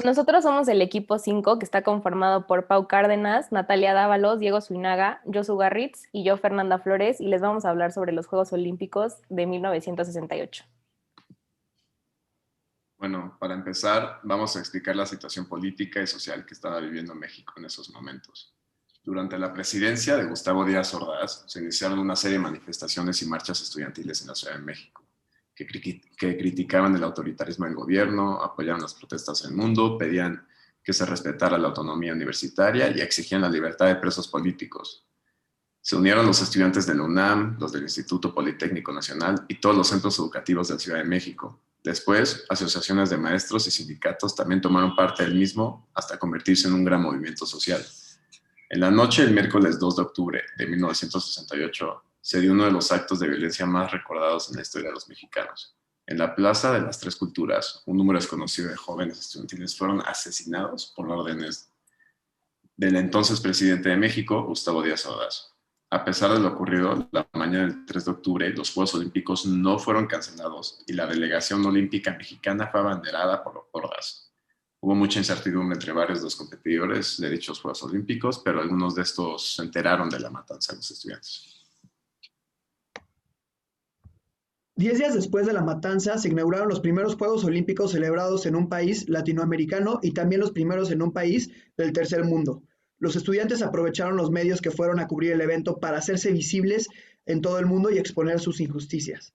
Nosotros somos el equipo 5 que está conformado por Pau Cárdenas, Natalia Dávalos, Diego Zuinaga, Josu Garritz y yo, Fernanda Flores, y les vamos a hablar sobre los Juegos Olímpicos de 1968. Bueno, para empezar, vamos a explicar la situación política y social que estaba viviendo México en esos momentos. Durante la presidencia de Gustavo Díaz Ordaz, se iniciaron una serie de manifestaciones y marchas estudiantiles en la Ciudad de México, que criticaban el autoritarismo del gobierno, apoyaban las protestas del mundo, pedían que se respetara la autonomía universitaria y exigían la libertad de presos políticos. Se unieron los estudiantes de la UNAM, los del Instituto Politécnico Nacional y todos los centros educativos de la Ciudad de México. Después, asociaciones de maestros y sindicatos también tomaron parte del mismo hasta convertirse en un gran movimiento social. En la noche del miércoles 2 de octubre de 1968 se dio uno de los actos de violencia más recordados en la historia de los mexicanos. En la Plaza de las Tres Culturas, un número desconocido de jóvenes estudiantiles fueron asesinados por órdenes del entonces presidente de México, Gustavo Díaz Ordaz. A pesar de lo ocurrido, la mañana del 3 de octubre, los Juegos Olímpicos no fueron cancelados y la delegación olímpica mexicana fue abanderada por Ordaz. Hubo mucha incertidumbre entre varios de los competidores de dichos Juegos Olímpicos, pero algunos de estos se enteraron de la matanza de los estudiantes. 10 días después de la matanza se inauguraron los primeros Juegos Olímpicos celebrados en un país latinoamericano y también los primeros en un país del tercer mundo. Los estudiantes aprovecharon los medios que fueron a cubrir el evento para hacerse visibles en todo el mundo y exponer sus injusticias.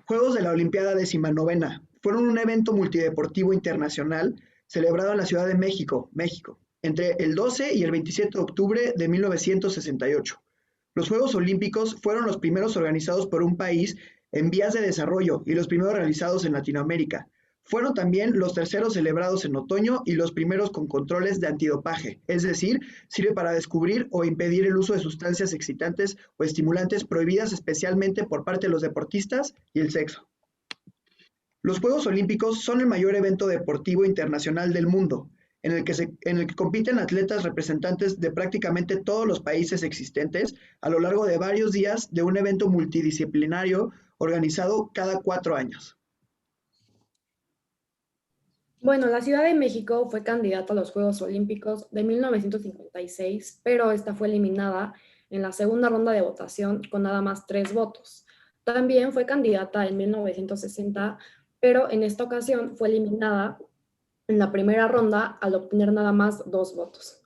Juegos de la Olimpiada 19ª fueron un evento multideportivo internacional celebrado en la Ciudad de México, México, entre el 12 y el 27 de octubre de 1968. Los Juegos Olímpicos fueron los primeros organizados por un país en vías de desarrollo y los primeros realizados en Latinoamérica. Fueron también los terceros celebrados en otoño y los primeros con controles de antidopaje, es decir, sirve para descubrir o impedir el uso de sustancias excitantes o estimulantes prohibidas especialmente por parte de los deportistas y el sexo. Los Juegos Olímpicos son el mayor evento deportivo internacional del mundo, en el que compiten atletas representantes de prácticamente todos los países existentes a lo largo de varios días de un evento multidisciplinario organizado cada 4 años. Bueno, la Ciudad de México fue candidata a los Juegos Olímpicos de 1956, pero esta fue eliminada en la segunda ronda de votación con nada más 3 votos. También fue candidata en 1960, pero en esta ocasión fue eliminada en la primera ronda al obtener nada más 2 votos.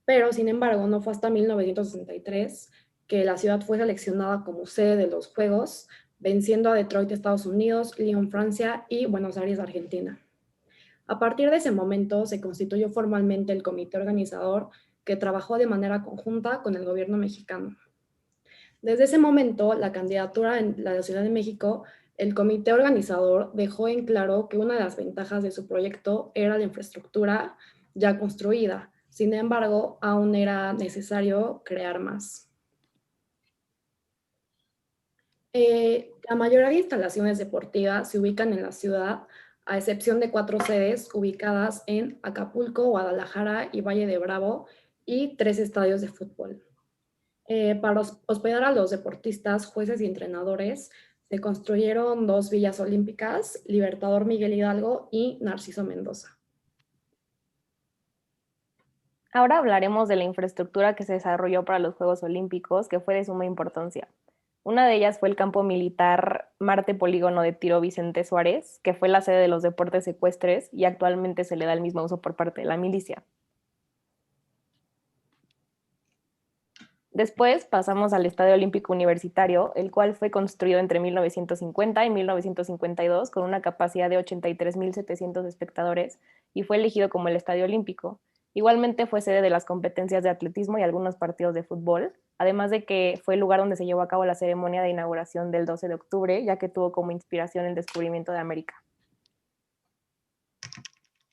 Pero, sin embargo, no fue hasta 1963 que la ciudad fue seleccionada como sede de los Juegos, venciendo a Detroit, Estados Unidos, Lyon, Francia y Buenos Aires, Argentina. A partir de ese momento se constituyó formalmente el comité organizador que trabajó de manera conjunta con el gobierno mexicano. Desde ese momento, la candidatura en la Ciudad de México, el comité organizador dejó en claro que una de las ventajas de su proyecto era la infraestructura ya construida. Sin embargo, aún era necesario crear más. La mayoría de instalaciones deportivas se ubican en la ciudad, a excepción de 4 sedes ubicadas en Acapulco, Guadalajara y Valle de Bravo, y 3 estadios de fútbol. Para hospedar a los deportistas, jueces y entrenadores, se construyeron 2 villas olímpicas, Libertador Miguel Hidalgo y Narciso Mendoza. Ahora hablaremos de la infraestructura que se desarrolló para los Juegos Olímpicos, que fue de suma importancia. Una de ellas fue el campo militar Marte Polígono de Tiro Vicente Suárez, que fue la sede de los deportes ecuestres y actualmente se le da el mismo uso por parte de la milicia. Después pasamos al Estadio Olímpico Universitario, el cual fue construido entre 1950 y 1952 con una capacidad de 83.700 espectadores y fue elegido como el Estadio Olímpico. Igualmente fue sede de las competencias de atletismo y algunos partidos de fútbol, además de que fue el lugar donde se llevó a cabo la ceremonia de inauguración del 12 de octubre, ya que tuvo como inspiración el descubrimiento de América.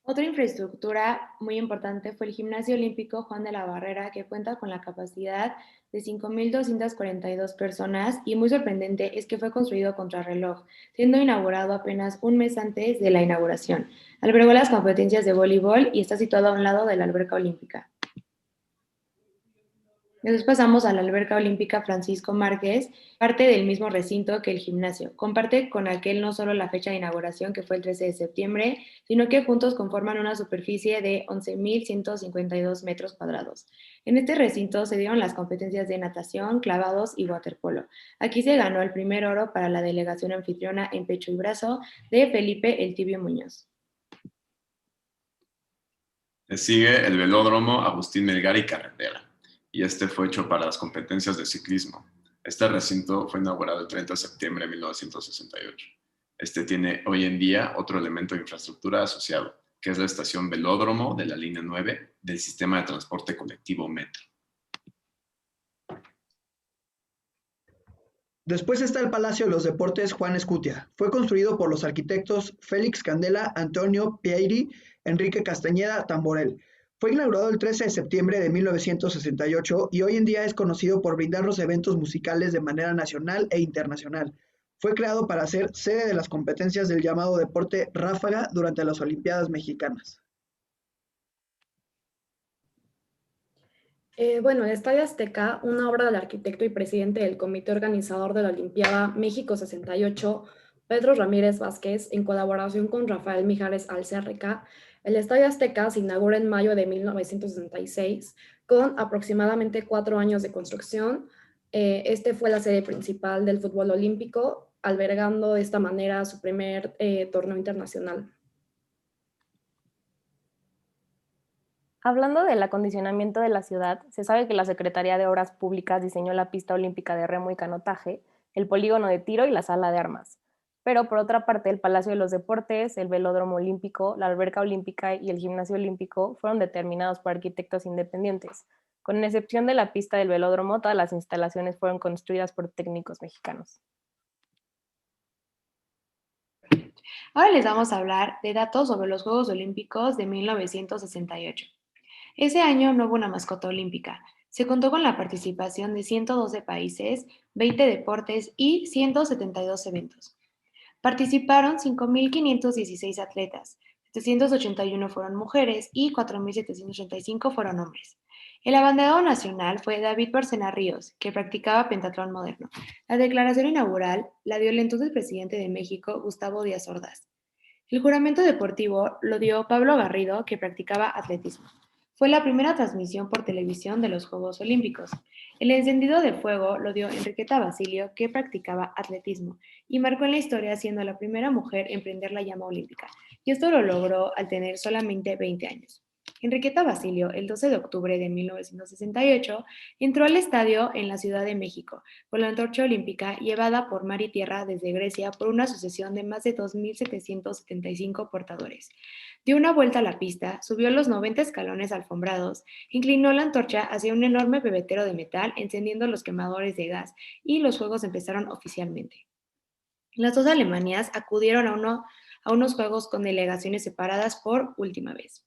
Otra infraestructura muy importante fue el Gimnasio Olímpico Juan de la Barrera, que cuenta con la capacidad de 5.242 personas y muy sorprendente es que fue construido contrarreloj, siendo inaugurado apenas un mes antes de la inauguración. Albergó las competencias de voleibol y está situado a un lado de la alberca olímpica. Después pasamos a la alberca olímpica Francisco Márquez, parte del mismo recinto que el gimnasio. Comparte con aquel no solo la fecha de inauguración, que fue el 13 de septiembre, sino que juntos conforman una superficie de 11.152 metros cuadrados. En este recinto se dieron las competencias de natación, clavados y waterpolo. Aquí se ganó el primer oro para la delegación anfitriona en pecho y brazo de Felipe El Tibio Muñoz. Le sigue el velódromo Agustín Melgar y Carretera, y este fue hecho para las competencias de ciclismo. Este recinto fue inaugurado el 30 de septiembre de 1968. Este tiene hoy en día otro elemento de infraestructura asociado, que es la estación velódromo de la línea 9 del sistema de transporte colectivo Metro. Después está el Palacio de los Deportes Juan Escutia. Fue construido por los arquitectos Félix Candela, Antonio Pieri, Enrique Castañeda Tamborel. Fue inaugurado el 13 de septiembre de 1968 y hoy en día es conocido por brindarnos eventos musicales de manera nacional e internacional. Fue creado para ser sede de las competencias del llamado deporte ráfaga durante las Olimpiadas Mexicanas. El Estadio Azteca, una obra del arquitecto y presidente del comité organizador de la Olimpiada México 68, Pedro Ramírez Vázquez, en colaboración con Rafael Mijares Alcerreca. El Estadio Azteca se inaugura en mayo de 1966, con aproximadamente 4 años de construcción. Este fue la sede principal del fútbol olímpico, albergando de esta manera su primer torneo internacional. Hablando del acondicionamiento de la ciudad, se sabe que la Secretaría de Obras Públicas diseñó la pista olímpica de remo y canotaje, el polígono de tiro y la sala de armas. Pero por otra parte, el Palacio de los Deportes, el Velódromo Olímpico, la Alberca Olímpica y el Gimnasio Olímpico fueron determinados por arquitectos independientes. Con excepción de la pista del velódromo, todas las instalaciones fueron construidas por técnicos mexicanos. Ahora les vamos a hablar de datos sobre los Juegos Olímpicos de 1968. Ese año no hubo una mascota olímpica. Se contó con la participación de 112 países, 20 deportes y 172 eventos. Participaron 5.516 atletas, 781 fueron mujeres y 4.785 fueron hombres. El abanderado nacional fue David Bárcena Ríos, que practicaba pentatlón moderno. La declaración inaugural la dio el entonces presidente de México, Gustavo Díaz Ordaz. El juramento deportivo lo dio Pablo Garrido, que practicaba atletismo. Fue la primera transmisión por televisión de los Juegos Olímpicos. El encendido de fuego lo dio Enriqueta Basilio, que practicaba atletismo, y marcó en la historia siendo la primera mujer en prender la llama olímpica, y esto lo logró al tener solamente 20 años. Enriqueta Basilio, el 12 de octubre de 1968, entró al estadio en la Ciudad de México con la antorcha olímpica llevada por mar y tierra desde Grecia por una asociación de más de 2.775 portadores. Dio una vuelta a la pista, subió los 90 escalones alfombrados, inclinó la antorcha hacia un enorme pebetero de metal, encendiendo los quemadores de gas, y los juegos empezaron oficialmente. Las dos Alemanias acudieron a unos juegos con delegaciones separadas por última vez.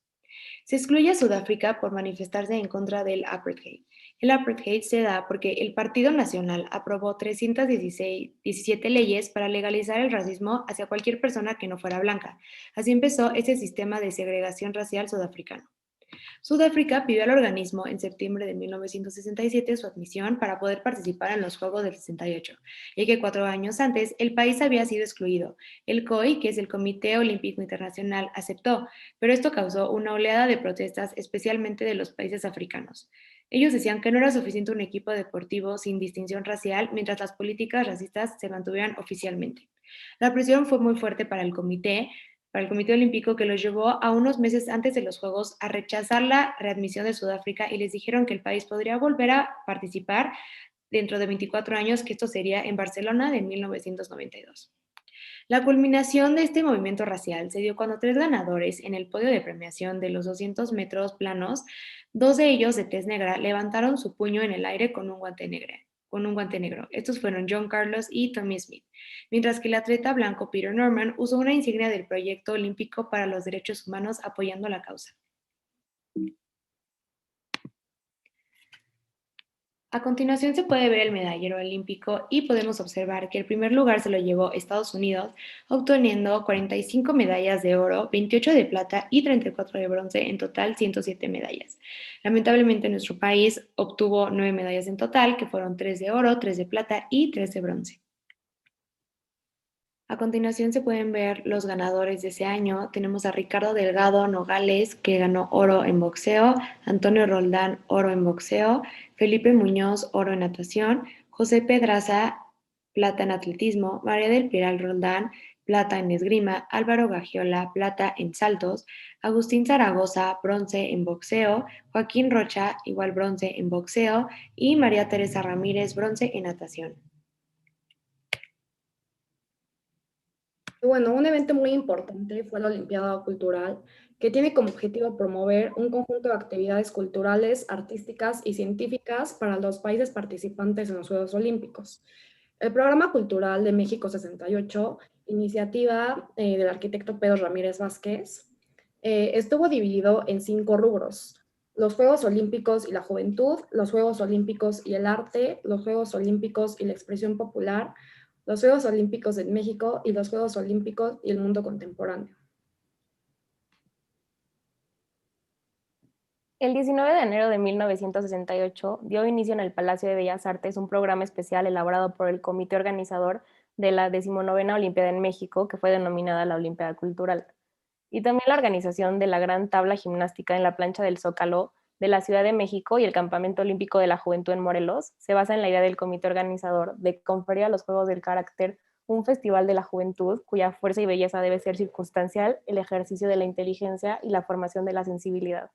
Se excluye a Sudáfrica por manifestarse en contra del apartheid. El apartheid se da porque el Partido Nacional aprobó 317 leyes para legalizar el racismo hacia cualquier persona que no fuera blanca. Así empezó ese sistema de segregación racial sudafricano. Sudáfrica pidió al organismo en septiembre de 1967 su admisión para poder participar en los Juegos del 68, ya que 4 años antes el país había sido excluido. El COI, que es el Comité Olímpico Internacional, aceptó, pero esto causó una oleada de protestas, especialmente de los países africanos. Ellos decían que no era suficiente un equipo deportivo sin distinción racial mientras las políticas racistas se mantuvieran oficialmente. La presión fue muy fuerte para el Comité Olímpico, que los llevó a unos meses antes de los Juegos a rechazar la readmisión de Sudáfrica y les dijeron que el país podría volver a participar dentro de 24 años, que esto sería en Barcelona de 1992. La culminación de este movimiento racial se dio cuando 3 ganadores en el podio de premiación de los 200 metros planos, 2 de ellos de tez negra, levantaron su puño en el aire con un guante negro. Estos fueron John Carlos y Tommy Smith, mientras que el atleta blanco Peter Norman usó una insignia del Proyecto Olímpico para los Derechos Humanos apoyando la causa. A continuación se puede ver el medallero olímpico y podemos observar que el primer lugar se lo llevó Estados Unidos, obteniendo 45 medallas de oro, 28 de plata y 34 de bronce, en total 107 medallas. Lamentablemente nuestro país obtuvo 9 medallas en total, que fueron 3 de oro, 3 de plata y 3 de bronce. A continuación se pueden ver los ganadores de ese año. Tenemos a Ricardo Delgado Nogales, que ganó oro en boxeo, Antonio Roldán, oro en boxeo, Felipe Muñoz, oro en natación, José Pedraza, plata en atletismo, María del Pilar Roldán, plata en esgrima, Álvaro Gagiola, plata en saltos, Agustín Zaragoza, bronce en boxeo, Joaquín Rocha, igual bronce en boxeo, y María Teresa Ramírez, bronce en natación. Bueno, un evento muy importante fue la Olimpiada Cultural, que tiene como objetivo promover un conjunto de actividades culturales, artísticas y científicas para los países participantes en los Juegos Olímpicos. El Programa Cultural de México 68, iniciativa del arquitecto Pedro Ramírez Vázquez, estuvo dividido en 5 rubros: los Juegos Olímpicos y la Juventud, los Juegos Olímpicos y el Arte, los Juegos Olímpicos y la Expresión Popular, los Juegos Olímpicos en México y los Juegos Olímpicos y el mundo contemporáneo. El 19 de enero de 1968 dio inicio en el Palacio de Bellas Artes un programa especial elaborado por el comité organizador de la 19ª Olimpiada en México, que fue denominada la Olimpiada Cultural, y también la organización de la gran tabla gimnástica en la plancha del Zócalo de la Ciudad de México y el Campamento Olímpico de la Juventud en Morelos. Se basa en la idea del comité organizador de conferir a los Juegos del Carácter un festival de la juventud cuya fuerza y belleza debe ser circunstancial, el ejercicio de la inteligencia y la formación de la sensibilidad.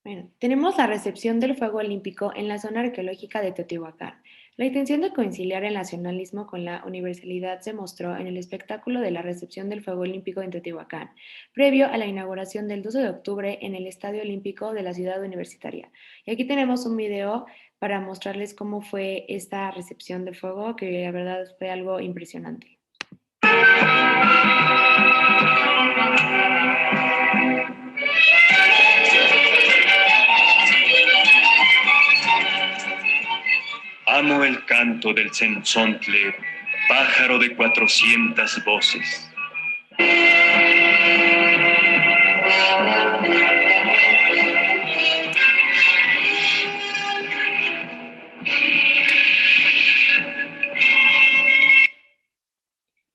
Bueno, tenemos la recepción del fuego olímpico en la zona arqueológica de Teotihuacán. La intención de conciliar el nacionalismo con la universalidad se mostró en el espectáculo de la recepción del fuego olímpico en Teotihuacán, previo a la inauguración del 12 de octubre en el Estadio Olímpico de la Ciudad Universitaria. Y aquí tenemos un video para mostrarles cómo fue esta recepción de fuego, que la verdad fue algo impresionante. Amo el canto del cenzontle, pájaro de 400 voces.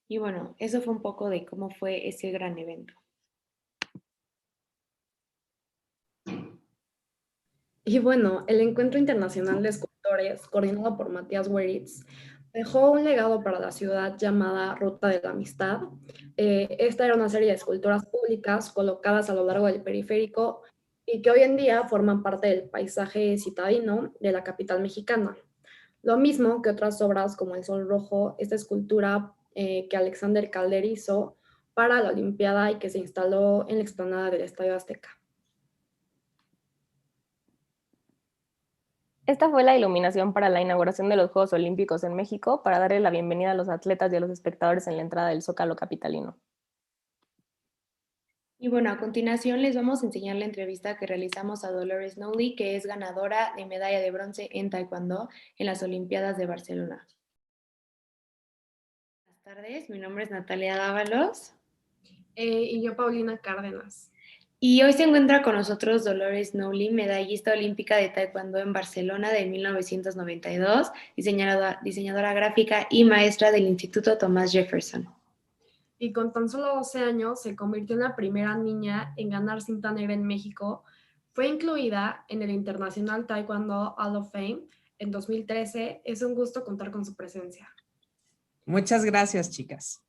Y bueno, eso fue un poco de cómo fue ese gran evento. Y bueno, el Encuentro Internacional de Escultores, coordinado por Matías Weritz, dejó un legado para la ciudad llamada Ruta de la Amistad. Esta era una serie de esculturas públicas colocadas a lo largo del periférico y que hoy en día forman parte del paisaje citadino de la capital mexicana. Lo mismo que otras obras como El Sol Rojo, esta escultura que Alexander Calder hizo para la Olimpiada y que se instaló en la explanada del Estadio Azteca. Esta fue la iluminación para la inauguración de los Juegos Olímpicos en México para darle la bienvenida a los atletas y a los espectadores en la entrada del Zócalo capitalino. Y bueno, a continuación les vamos a enseñar la entrevista que realizamos a Dolores Knowley, que es ganadora de medalla de bronce en Taekwondo en las Olimpiadas de Barcelona. Buenas tardes, mi nombre es Natalia Dávalos. Y yo, Paulina Cárdenas. Y hoy se encuentra con nosotros Dolores Knowley, medallista olímpica de Taekwondo en Barcelona de 1992, diseñadora gráfica y maestra del Instituto Thomas Jefferson. Y con tan solo 12 años se convirtió en la primera niña en ganar cinta negra en México. Fue incluida en el International Taekwondo Hall of Fame en 2013. Es un gusto contar con su presencia. Muchas gracias, chicas.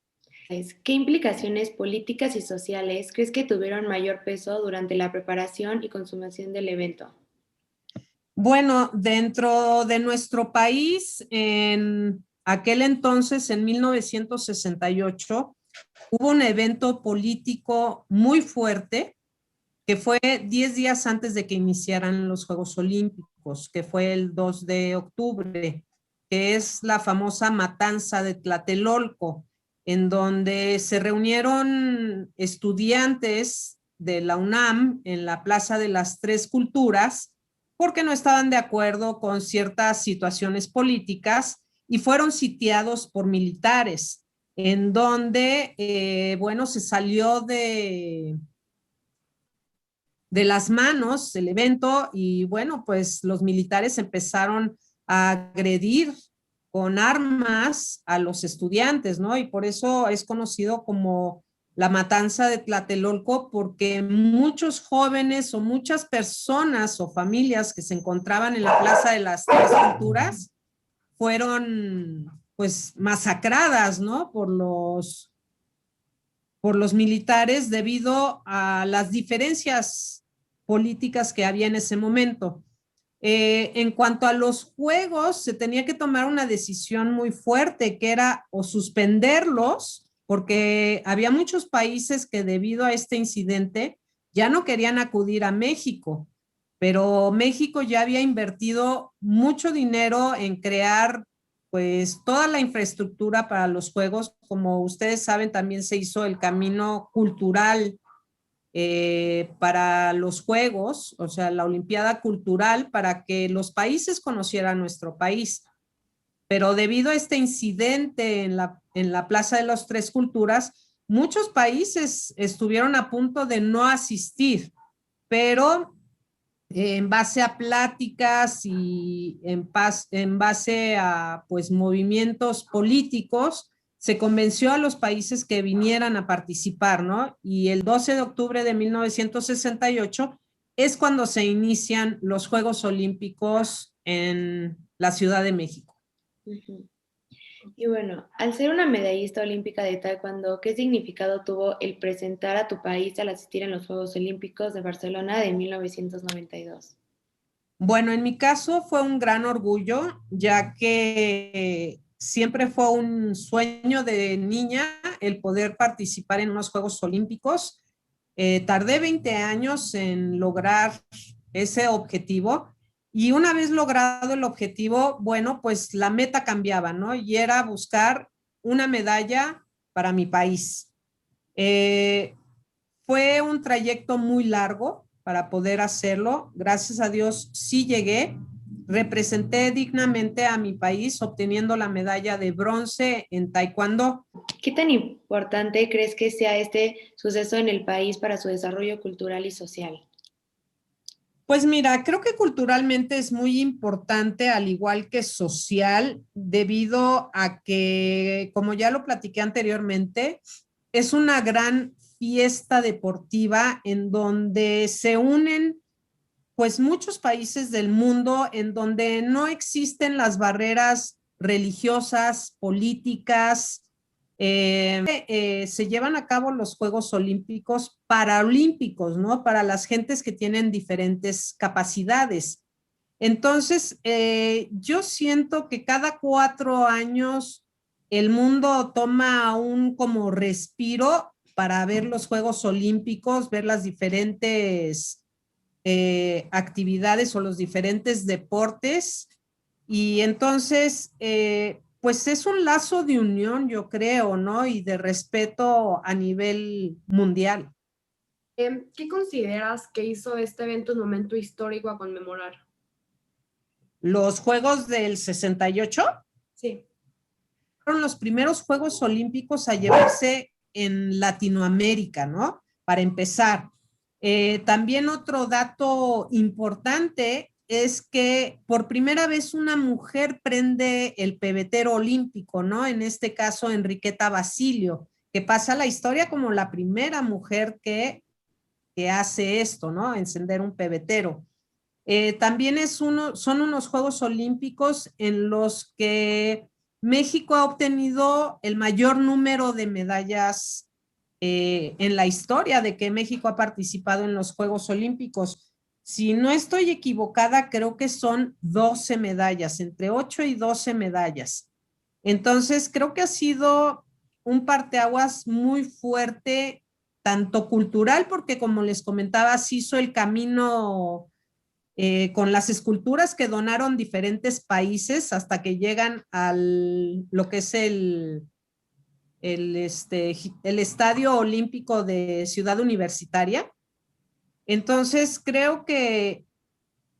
¿Qué implicaciones políticas y sociales crees que tuvieron mayor peso durante la preparación y consumación del evento? Bueno, dentro de nuestro país, en aquel entonces, en 1968, hubo un evento político muy fuerte que fue 10 días antes de que iniciaran los Juegos Olímpicos, que fue el 2 de octubre, que es la famosa matanza de Tlatelolco, en donde se reunieron estudiantes de la UNAM en la Plaza de las Tres Culturas porque no estaban de acuerdo con ciertas situaciones políticas y fueron sitiados por militares, en donde, bueno, se salió de las manos el evento y bueno, pues los militares empezaron a agredir con armas a los estudiantes, ¿no? Y por eso es conocido como la matanza de Tlatelolco, porque muchos jóvenes o muchas personas o familias que se encontraban en la Plaza de las Tres Culturas fueron pues masacradas, ¿no? Por los militares debido a las diferencias políticas que había en ese momento. En cuanto a los juegos, se tenía que tomar una decisión muy fuerte, que era o suspenderlos, porque había muchos países que debido a este incidente ya no querían acudir a México, pero México ya había invertido mucho dinero en crear pues toda la infraestructura para los juegos. Como ustedes saben, también se hizo el camino cultural para los juegos, o sea, la Olimpiada Cultural, para que los países conocieran nuestro país. Pero debido a este incidente en la Plaza de las Tres Culturas, muchos países estuvieron a punto de no asistir, pero en base a pláticas y en base a pues movimientos políticos, se convenció a los países que vinieran a participar, ¿no? Y el 12 de octubre de 1968 es cuando se inician los Juegos Olímpicos en la Ciudad de México. Y bueno, al ser una medallista olímpica de taekwondo, ¿qué significado tuvo el presentar a tu país al asistir en los Juegos Olímpicos de Barcelona de 1992? Bueno, en mi caso fue un gran orgullo, ya que siempre fue un sueño de niña el poder participar en unos Juegos Olímpicos. Tardé 20 años en lograr ese objetivo y una vez logrado el objetivo, bueno, pues la meta cambiaba, ¿no? Y era buscar una medalla para mi país. Fue un trayecto muy largo para poder hacerlo. Gracias a Dios sí llegué. Representé dignamente a mi país obteniendo la medalla de bronce en taekwondo. ¿Qué tan importante crees que sea este suceso en el país para su desarrollo cultural y social? Pues mira, creo que culturalmente es muy importante, al igual que social, debido a que, como ya lo platiqué anteriormente, es una gran fiesta deportiva en donde se unen pues muchos países del mundo, en donde no existen las barreras religiosas, políticas. Se llevan a cabo los Juegos Olímpicos Paralímpicos, ¿no? Para las gentes que tienen diferentes capacidades. Entonces, yo siento que cada 4 años el mundo toma un como respiro para ver los Juegos Olímpicos, ver las diferentes actividades o los diferentes deportes. Y entonces, pues es un lazo de unión, yo creo, ¿no? Y de respeto a nivel mundial. ¿Qué consideras que hizo este evento un momento histórico a conmemorar? Los Juegos del 68 Sí. fueron los primeros Juegos Olímpicos a llevarse en Latinoamérica, ¿no? Para empezar. También otro dato importante es que por primera vez una mujer prende el pebetero olímpico, ¿no? En este caso, Enriqueta Basilio, que pasa a la historia como la primera mujer que hace esto, ¿no? Encender un pebetero. También son unos Juegos Olímpicos en los que México ha obtenido el mayor número de medallas en la historia de que México ha participado en los Juegos Olímpicos. Si no estoy equivocada, creo que son 12 medallas, entre 8 y 12 medallas. Entonces, creo que ha sido un parteaguas muy fuerte, tanto cultural, porque como les comentaba, se hizo el camino con las esculturas que donaron diferentes países hasta que llegan lo que es el Estadio Olímpico de Ciudad Universitaria. Entonces, creo que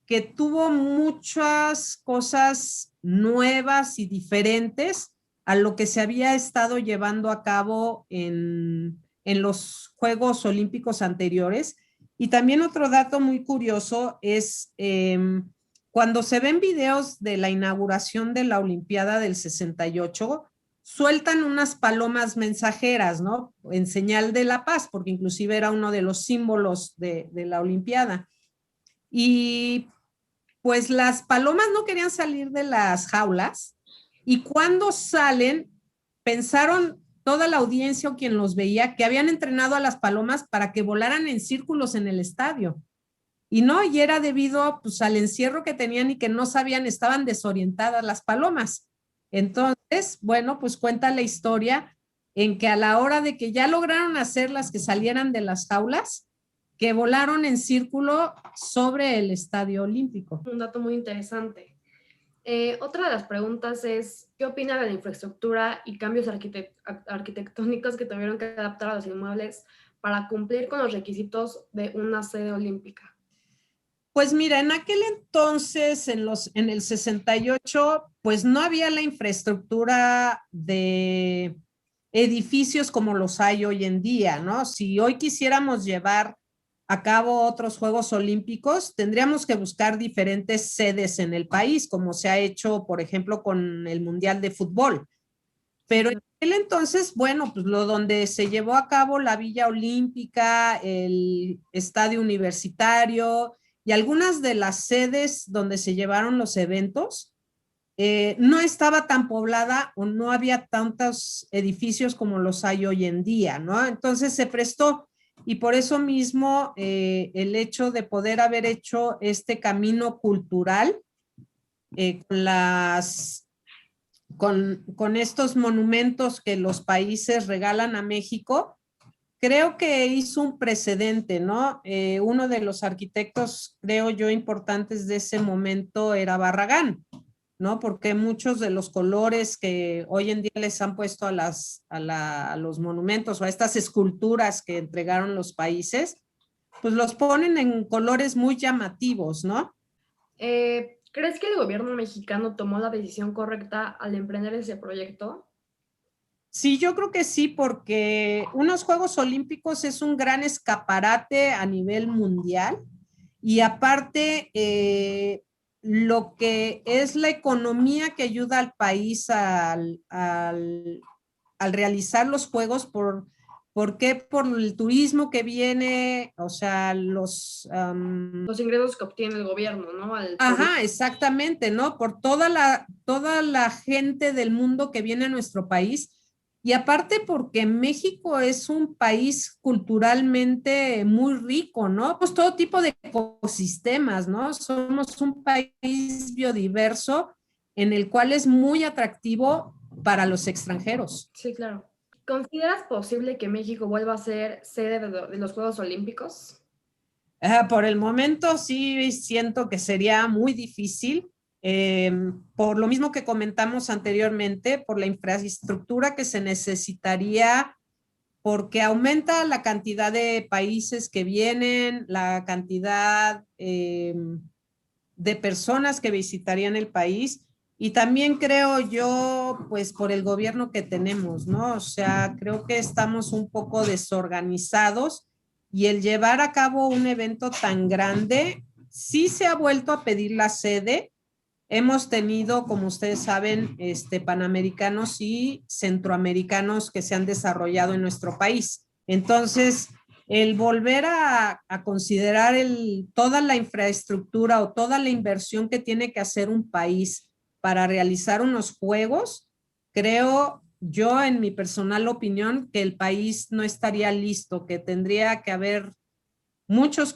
que tuvo muchas cosas nuevas y diferentes a lo que se había estado llevando a cabo en los Juegos Olímpicos anteriores. Y también otro dato muy curioso es cuando se ven videos de la inauguración de la Olimpiada del 68, sueltan unas palomas mensajeras, ¿no? En señal de la paz, porque inclusive era uno de los símbolos de la Olimpiada. Y pues las palomas no querían salir de las jaulas y cuando salen, pensaron toda la audiencia o quien los veía que habían entrenado a las palomas para que volaran en círculos en el estadio. Y no, y era debido pues, al encierro que tenían y que no sabían, estaban desorientadas las palomas. Entonces, bueno, pues cuenta la historia en que a la hora de que ya lograron hacerlas que salieran de las jaulas, que volaron en círculo sobre el Estadio Olímpico. Un dato muy interesante. Otra de las preguntas es, ¿qué opina de la infraestructura y cambios arquitectónicos que tuvieron que adaptar a los inmuebles para cumplir con los requisitos de una sede olímpica? Pues mira, en aquel entonces, en el 68, pues no había la infraestructura de edificios como los hay hoy en día, ¿no? Si hoy quisiéramos llevar a cabo otros Juegos Olímpicos, tendríamos que buscar diferentes sedes en el país, como se ha hecho, por ejemplo, con el Mundial de Fútbol. Pero en aquel entonces, bueno, pues donde se llevó a cabo la Villa Olímpica, el Estadio Universitario y algunas de las sedes donde se llevaron los eventos, no estaba tan poblada o no había tantos edificios como los hay hoy en día, ¿no? Entonces se prestó. Y por eso mismo el hecho de poder haber hecho este camino cultural con estos monumentos que los países regalan a México, creo que hizo un precedente, ¿no? Uno de los arquitectos, creo yo, importantes de ese momento era Barragán, ¿no? Porque muchos de los colores que hoy en día les han puesto a los monumentos o a estas esculturas que entregaron los países, pues los ponen en colores muy llamativos, ¿no? ¿Crees que el gobierno mexicano tomó la decisión correcta al emprender ese proyecto? Sí, yo creo que sí, porque unos Juegos Olímpicos es un gran escaparate a nivel mundial y aparte lo que es la economía que ayuda al país al realizar los Juegos, ¿por qué? Por el turismo que viene, o sea, los ingresos que obtiene el gobierno, ¿no? Ajá, exactamente, ¿no? Por toda la gente del mundo que viene a nuestro país. Y aparte porque México es un país culturalmente muy rico, ¿no? Pues todo tipo de ecosistemas, ¿no? Somos un país biodiverso en el cual es muy atractivo para los extranjeros. Sí, claro. ¿Consideras posible que México vuelva a ser sede de los Juegos Olímpicos? Por el momento sí siento que sería muy difícil. Por lo mismo que comentamos anteriormente, por la infraestructura que se necesitaría, porque aumenta la cantidad de países que vienen, la cantidad de personas que visitarían el país y también creo yo, pues por el gobierno que tenemos, ¿no? O sea, creo que estamos un poco desorganizados y el llevar a cabo un evento tan grande, sí se ha vuelto a pedir la sede. Hemos tenido, como ustedes saben, panamericanos y centroamericanos que se han desarrollado en nuestro país. Entonces, el volver a considerar toda la infraestructura o toda la inversión que tiene que hacer un país para realizar unos juegos, creo yo, en mi personal opinión, que el país no estaría listo, que tendría que haber muchos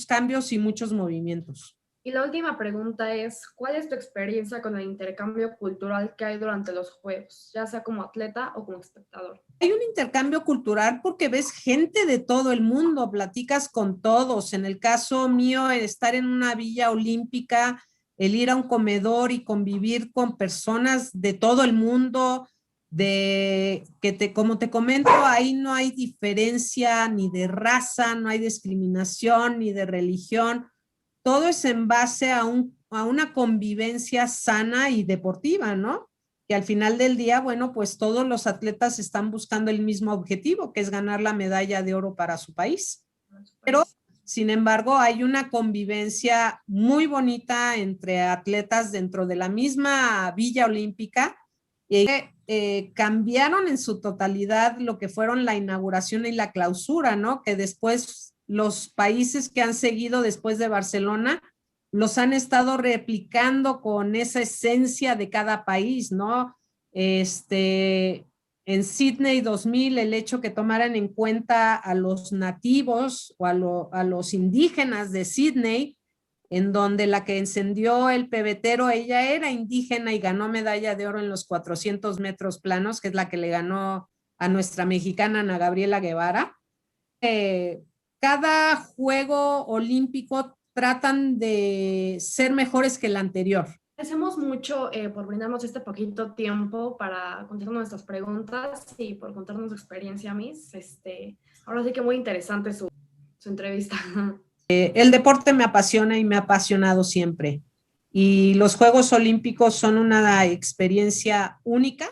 cambios y muchos movimientos. Y la última pregunta es, ¿cuál es tu experiencia con el intercambio cultural que hay durante los Juegos, ya sea como atleta o como espectador? Hay un intercambio cultural porque ves gente de todo el mundo, platicas con todos. En el caso mío, el estar en una villa olímpica, el ir a un comedor y convivir con personas de todo el mundo, como te comento, ahí no hay diferencia ni de raza, no hay discriminación ni de religión. todo es en base a una convivencia sana y deportiva, ¿no? Que al final del día, bueno, pues todos los atletas están buscando el mismo objetivo, que es ganar la medalla de oro para su país. Pero, sin embargo, hay una convivencia muy bonita entre atletas dentro de la misma Villa Olímpica y cambiaron en su totalidad lo que fueron la inauguración y la clausura, ¿no? Que después los países que han seguido después de Barcelona los han estado replicando con esa esencia de cada país, ¿no? En Sydney 2000, el hecho que tomaran en cuenta a los nativos o a los indígenas de Sydney, en donde la que encendió el pebetero, ella era indígena y ganó medalla de oro en los 400 metros planos, que es la que le ganó a nuestra mexicana Ana Gabriela Guevara. Cada juego olímpico tratan de ser mejores que el anterior. Agradecemos mucho por brindarnos este poquito tiempo para contestar nuestras preguntas y por contarnos su experiencia, Miss. Ahora sí que muy interesante su entrevista. El deporte me apasiona y me ha apasionado siempre. Y los Juegos Olímpicos son una experiencia única